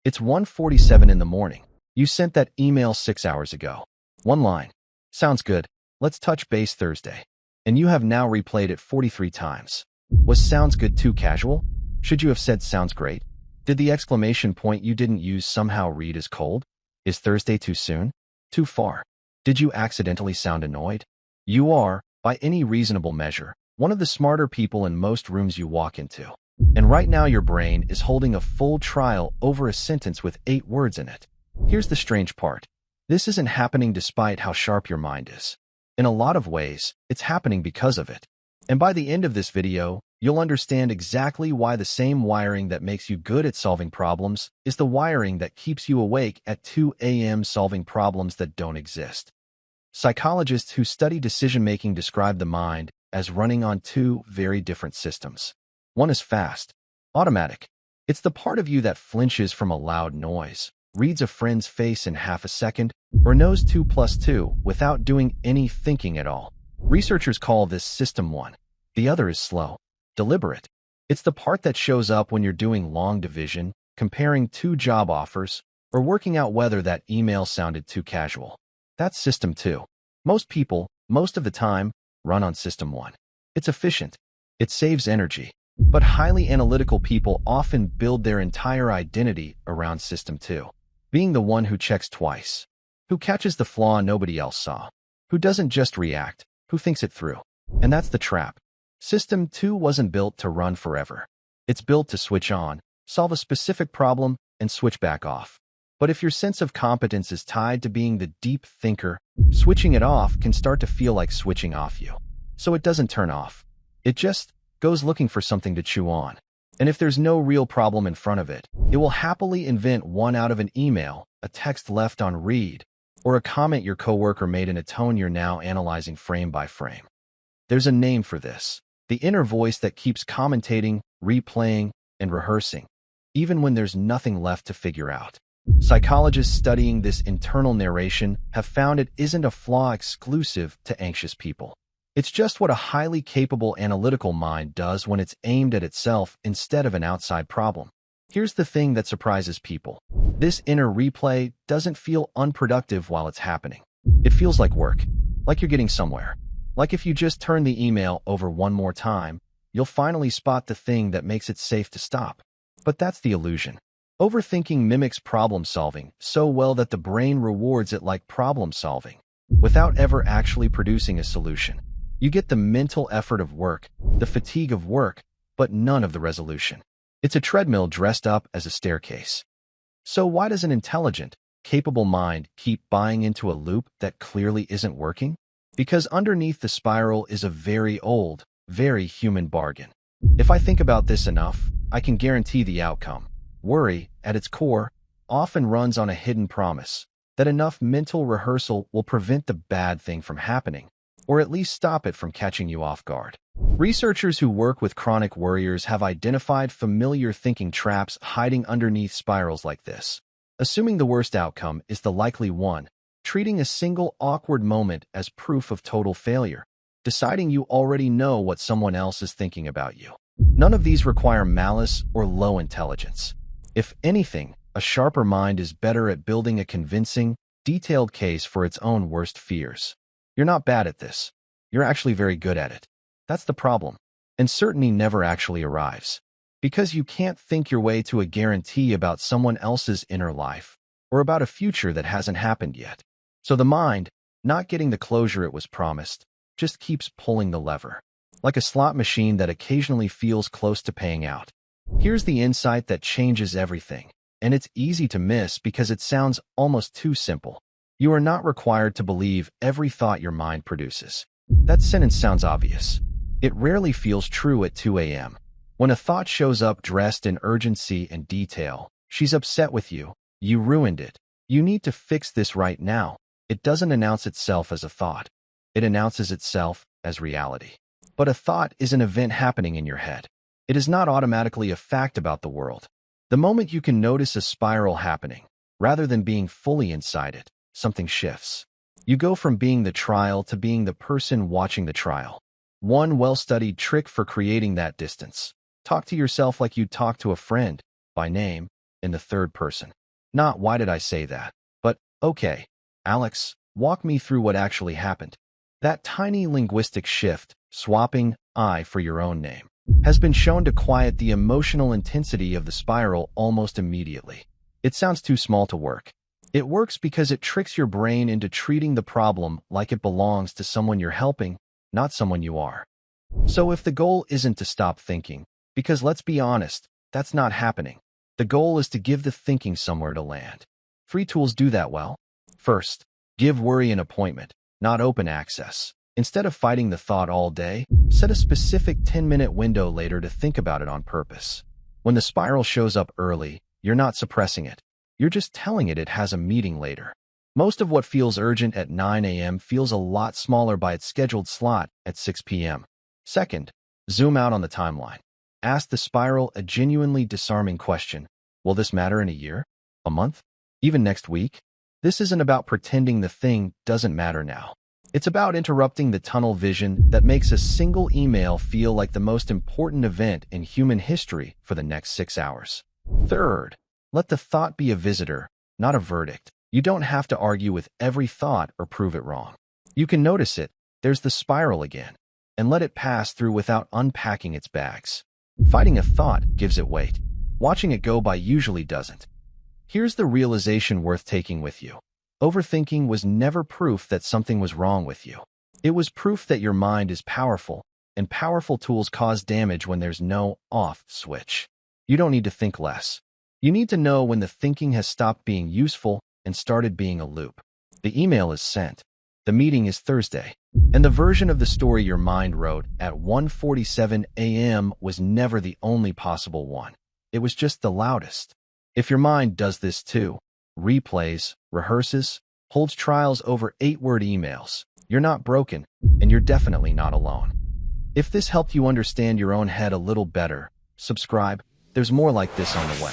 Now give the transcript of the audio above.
It's 1:47 in the morning. You sent that email 6 hours ago. One line. Sounds good. Let's touch base Thursday. And you have now replayed it 43 times. Was sounds good too casual? Should you have said sounds great? Did the exclamation point you didn't use somehow read as cold? Is Thursday too soon? Too far? Did you accidentally sound annoyed? You are, by any reasonable measure, one of the smarter people in most rooms you walk into. And right now your brain is holding a full trial over a sentence with 8 words in it. Here's the strange part. This isn't happening despite how sharp your mind is. In a lot of ways, it's happening because of it. And by the end of this video, you'll understand exactly why the same wiring that makes you good at solving problems is the wiring that keeps you awake at 2 a.m. solving problems that don't exist. Psychologists who study decision-making describe the mind as running on 2 very different systems. One is fast, automatic. It's the part of you that flinches from a loud noise, reads a friend's face in half a second, or knows 2 plus 2 without doing any thinking at all. Researchers call this System 1. The other is slow, deliberate. It's the part that shows up when you're doing long division, comparing 2 job offers, or working out whether that email sounded too casual. That's System 2. Most people, most of the time, run on System 1. It's efficient. It saves energy. But highly analytical people often build their entire identity around System 2. Being the one who checks twice, who catches the flaw nobody else saw, who doesn't just react, who thinks it through. And that's the trap. System 2 wasn't built to run forever. It's built to switch on, solve a specific problem, and switch back off. But if your sense of competence is tied to being the deep thinker, switching it off can start to feel like switching off you. So it doesn't turn off. It just goes looking for something to chew on. And if there's no real problem in front of it, it will happily invent one out of an email, a text left on read, or a comment your coworker made in a tone you're now analyzing frame by frame. There's a name for this. The inner voice that keeps commentating, replaying, and rehearsing, even when there's nothing left to figure out. Psychologists studying this internal narration have found it isn't a flaw exclusive to anxious people. It's just what a highly capable analytical mind does when it's aimed at itself instead of an outside problem. Here's the thing that surprises people. This inner replay doesn't feel unproductive while it's happening. It feels like work, like you're getting somewhere. Like if you just turn the email over one more time, you'll finally spot the thing that makes it safe to stop. But that's the illusion. Overthinking mimics problem solving so well that the brain rewards it like problem solving, without ever actually producing a solution. You get the mental effort of work, the fatigue of work, but none of the resolution. It's a treadmill dressed up as a staircase. So why does an intelligent, capable mind keep buying into a loop that clearly isn't working? Because underneath the spiral is a very old, very human bargain. If I think about this enough, I can guarantee the outcome. Worry, at its core, often runs on a hidden promise that enough mental rehearsal will prevent the bad thing from happening, or at least stop it from catching you off guard. Researchers who work with chronic worriers have identified familiar thinking traps hiding underneath spirals like this. Assuming the worst outcome is the likely one, treating a single awkward moment as proof of total failure, deciding you already know what someone else is thinking about you. None of these require malice or low intelligence. If anything, a sharper mind is better at building a convincing, detailed case for its own worst fears. You're not bad at this. You're actually very good at it. That's the problem. And certainty never actually arrives. Because you can't think your way to a guarantee about someone else's inner life, or about a future that hasn't happened yet. So the mind, not getting the closure it was promised, just keeps pulling the lever, like a slot machine that occasionally feels close to paying out. Here's the insight that changes everything, and it's easy to miss because it sounds almost too simple. You are not required to believe every thought your mind produces. That sentence sounds obvious. It rarely feels true at 2 a.m. When a thought shows up dressed in urgency and detail, she's upset with you. You ruined it. You need to fix this right now. It doesn't announce itself as a thought. It announces itself as reality. But a thought is an event happening in your head. It is not automatically a fact about the world. The moment you can notice a spiral happening, rather than being fully inside it, something shifts. You go from being the trial to being the person watching the trial. One well-studied trick for creating that distance. Talk to yourself like you'd talk to a friend, by name, in the third person. Not why did I say that, but okay, Alex, walk me through what actually happened. That tiny linguistic shift, swapping I for your own name, has been shown to quiet the emotional intensity of the spiral almost immediately. It sounds too small to work. It works because it tricks your brain into treating the problem like it belongs to someone you're helping, not someone you are. So if the goal isn't to stop thinking, because let's be honest, that's not happening. The goal is to give the thinking somewhere to land. Free tools do that well. First, give worry an appointment, not open access. Instead of fighting the thought all day, set a specific 10-minute window later to think about it on purpose. When the spiral shows up early, you're not suppressing it. You're just telling it has a meeting later. Most of what feels urgent at 9 a.m. feels a lot smaller by its scheduled slot at 6 p.m. Second, zoom out on the timeline. Ask the spiral a genuinely disarming question. Will this matter in a year? A month? Even next week? This isn't about pretending the thing doesn't matter now. It's about interrupting the tunnel vision that makes a single email feel like the most important event in human history for the next 6 hours. Third, let the thought be a visitor, not a verdict. You don't have to argue with every thought or prove it wrong. You can notice it, there's the spiral again, and let it pass through without unpacking its bags. Fighting a thought gives it weight. Watching it go by usually doesn't. Here's the realization worth taking with you. Overthinking was never proof that something was wrong with you. It was proof that your mind is powerful, and powerful tools cause damage when there's no off switch. You don't need to think less. You need to know when the thinking has stopped being useful and started being a loop. The email is sent. The meeting is Thursday. And the version of the story your mind wrote at 1:47 a.m. was never the only possible one. It was just the loudest. If your mind does this too, replays, rehearses, holds trials over 8-word emails, you're not broken, and you're definitely not alone. If this helped you understand your own head a little better, subscribe. There's more like this on the way.